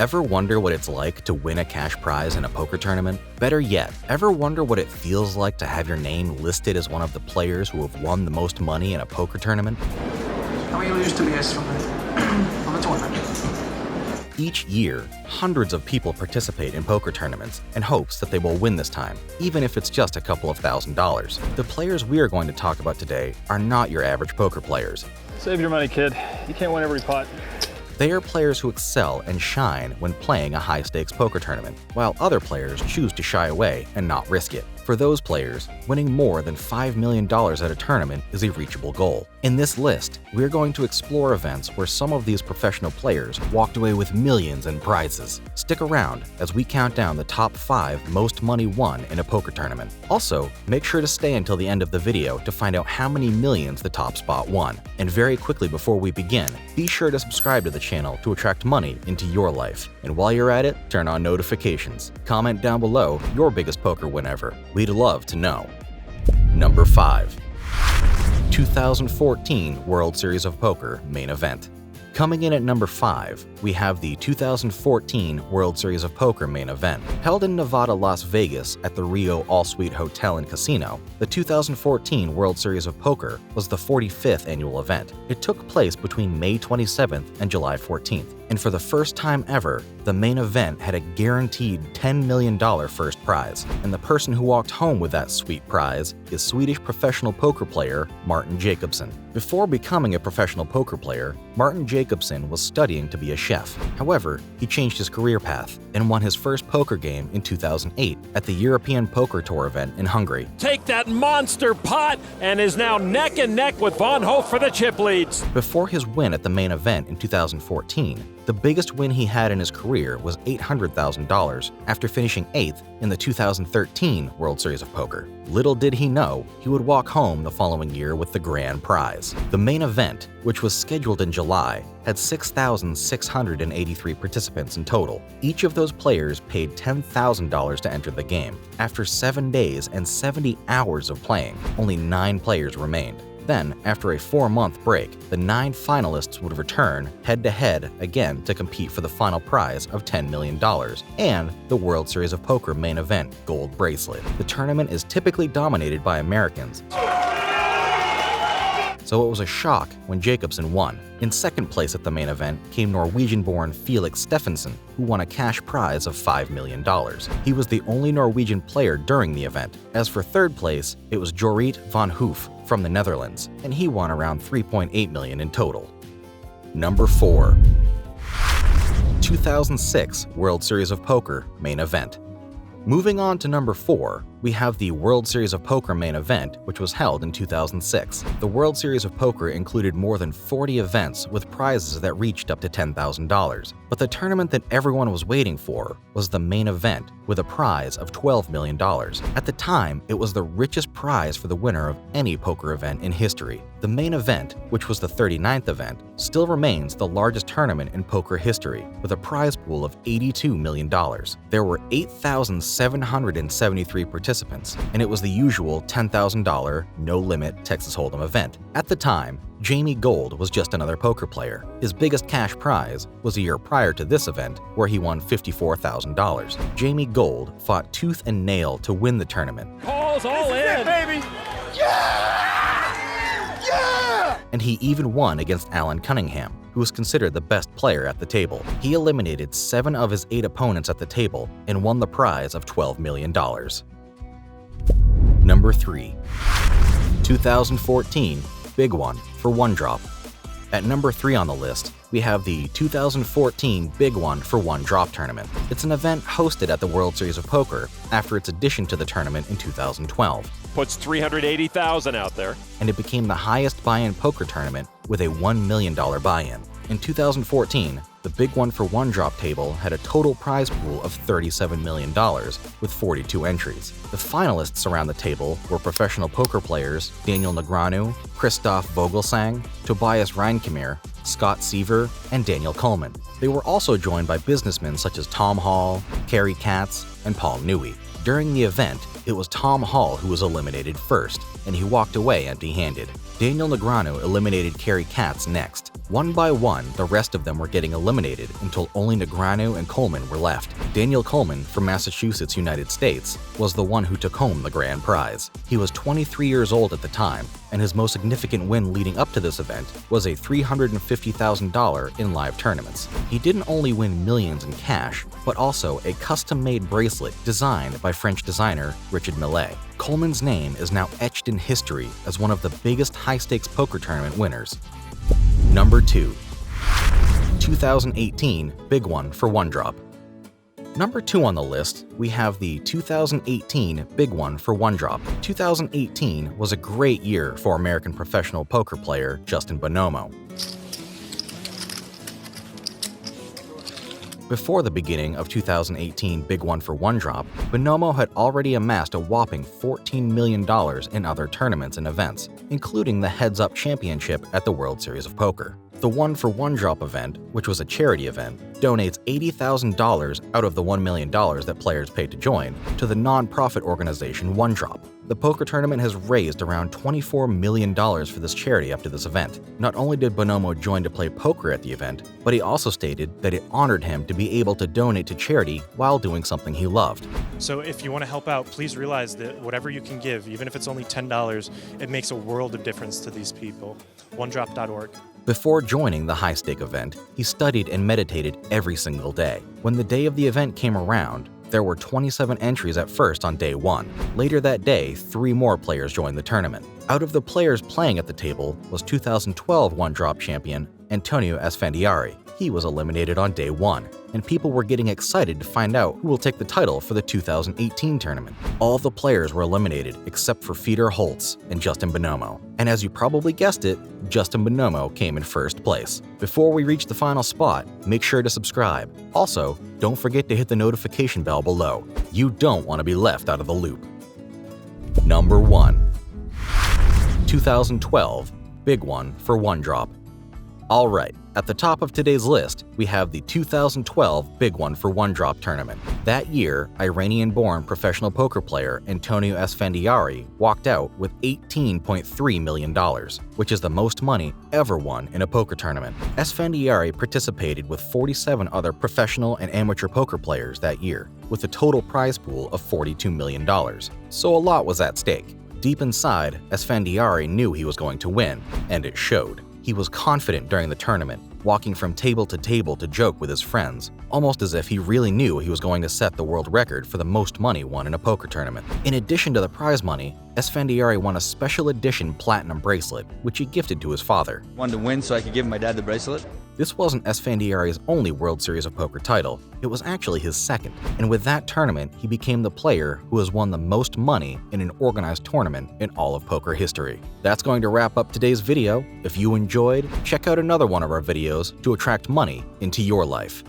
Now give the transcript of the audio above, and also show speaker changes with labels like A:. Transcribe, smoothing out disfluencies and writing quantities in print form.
A: Ever wonder what it's like to win a cash prize in a poker tournament? Better yet, ever wonder what it feels like to have your name listed as one of the players who have won the most money in a poker tournament? Each year, hundreds of people participate in poker tournaments in hopes that they will win this time, even if it's just a couple of $1,000s. The players we are going to talk about today are not your average poker players.
B: Save your money, kid. You can't win every pot.
A: They are players who excel and shine when playing a high-stakes poker tournament, while other players choose to shy away and not risk it. For those players, winning more than $5 million at a tournament is a reachable goal. In this list, we're going to explore events where some of these professional players walked away with millions in prizes. Stick around as we count down the top 5 most money won in a poker tournament. Also, make sure to stay until the end of the video to find out how many millions the top spot won. And very quickly before we begin, be sure to subscribe to the channel to attract money into your life. And while you're at it, turn on notifications. Comment down below your biggest poker win ever. We'd love to know. Number 5. 2014 World Series of Poker Main Event. Coming in at number 5, we have the 2014 World Series of Poker Main Event. Held in Nevada, Las Vegas at the Rio All-Suite Hotel and Casino, the 2014 World Series of Poker was the 45th annual event. It took place between May 27th and July 14th. And for the first time ever, the main event had a guaranteed $10 million first prize. And the person who walked home with that sweet prize is Swedish professional poker player Martin Jacobsson. Before becoming a professional poker player, Martin Jacobsson was studying to be a chef. However, he changed his career path and won his first poker game in 2008 at the European Poker Tour event in Hungary.
C: Take that monster pot and is now neck and neck with Von Hof for the chip leads.
A: Before his win at the main event in 2014, the biggest win he had in his career was $800,000 after finishing 8th in the 2013 World Series of Poker. Little did he know he would walk home the following year with the grand prize. The main event, which was scheduled in July, had 6,683 participants in total. Each of those players paid $10,000 to enter the game. After 7 days and 70 hours of playing, only 9 players remained. Then, after a 4-month break, the 9 finalists would return head-to-head again to compete for the final prize of $10 million and the World Series of Poker main event gold bracelet. The tournament is typically dominated by Americans, so it was a shock when Jacobsson won. In second place at the main event came Norwegian-born Felix Steffensen, who won a cash prize of $5 million. He was the only Norwegian player during the event. As for third place, it was Jorrit van Hoof from the Netherlands, and he won around $3.8 million in total. Number 4. 2006 World Series of Poker Main Event. Moving on to number 4, we have the World Series of Poker main event, which was held in 2006. The World Series of Poker included more than 40 events with prizes that reached up to $10,000. But the tournament that everyone was waiting for was the main event, with a prize of $12 million. At the time, it was the richest prize for the winner of any poker event in history. The main event, which was the 39th event, still remains the largest tournament in poker history, with a prize pool of $82 million. There were 8,773 participants, and it was the usual $10,000 no-limit Texas Hold'em event. At the time, Jamie Gold was just another poker player. His biggest cash prize was a year prior to this event, where he won $54,000. Jamie Gold fought tooth and nail to win the tournament.
C: Calls all in, baby!
A: Yeah! And he even won against Alan Cunningham, who was considered the best player at the table. He eliminated 7 of his 8 opponents at the table and won the prize of $12 million. Number 3. 2014 Big One for One Drop. At number 3 on the list, we have the 2014 Big One for One Drop tournament. It's an event hosted at the World Series of Poker after its addition to the tournament in 2012.
C: Puts $380,000 out there.
A: And it became the highest buy-in poker tournament with a $1 million buy-in. In 2014, the Big One for One Drop table had a total prize pool of $37 million with 42 entries. The finalists around the table were professional poker players Daniel Negreanu, Christoph Vogelsang, Tobias Reinkemer, Scott Seaver, and Daniel Coleman. They were also joined by businessmen such as Tom Hall, Kerry Katz, and Paul Newey. During the event, it was Tom Hall who was eliminated first, and he walked away empty-handed. Daniel Negreanu eliminated Kerry Katz next. One by one, the rest of them were getting eliminated until only Negreanu and Coleman were left. Daniel Coleman from Massachusetts, United States, was the one who took home the grand prize. He was 23 years old at the time, and his most significant win leading up to this event was a $350,000 in live tournaments. He didn't only win millions in cash, but also a custom-made bracelet designed by French designer Richard Mille. Coleman's name is now etched in history as one of the biggest high-stakes poker tournament winners. Number 2. 2018 Big One for One Drop. Number 2 on the list, we have the 2018 Big One for One Drop. 2018 was a great year for American professional poker player Justin Bonomo. Before the beginning of 2018 Big One for One Drop, Bonomo had already amassed a whopping $14 million in other tournaments and events, including the Heads Up Championship at the World Series of Poker. The One for One Drop event, which was a charity event, donates $80,000 out of the $1 million that players paid to join to the non-profit organization One Drop. The poker tournament has raised around $24 million for this charity up to this event. Not only did Bonomo join to play poker at the event, but he also stated that it honored him to be able to donate to charity while doing something he loved.
D: So if you want to help out, please realize that whatever you can give, even if it's only $10, it makes a world of difference to these people. OneDrop.org.
A: Before joining the high-stake event, he studied and meditated every single day. When the day of the event came around, there were 27 entries at first on day 1. Later that day, 3 more players joined the tournament. Out of the players playing at the table was 2012 One Drop champion Antonio Esfandiari. He was eliminated on day 1, and people were getting excited to find out who will take the title for the 2018 tournament. All the players were eliminated except for Fedor Holtz and Justin Bonomo. And as you probably guessed it, Justin Bonomo came in first place. Before we reach the final spot, make sure to subscribe. Also, don't forget to hit the notification bell below. You don't want to be left out of the loop. Number 1. 2012 Big One for One Drop. Alright, at the top of today's list, we have the 2012 Big One for One Drop tournament. That year, Iranian-born professional poker player Antonio Esfandiari walked out with $18.3 million, which is the most money ever won in a poker tournament. Esfandiari participated with 47 other professional and amateur poker players that year, with a total prize pool of $42 million. So a lot was at stake. Deep inside, Esfandiari knew he was going to win, and it showed. He was confident during the tournament, walking from table to joke with his friends, almost as if he really knew he was going to set the world record for the most money won in a poker tournament. In addition to the prize money, Esfandiari won a special edition platinum bracelet, which he gifted to his father.
E: Wanted to win so I could give my dad the bracelet.
A: This wasn't Esfandiari's only World Series of Poker title, it was actually his second, and with that tournament, he became the player who has won the most money in an organized tournament in all of poker history. That's going to wrap up today's video. If you enjoyed, check out another one of our videos to attract money into your life.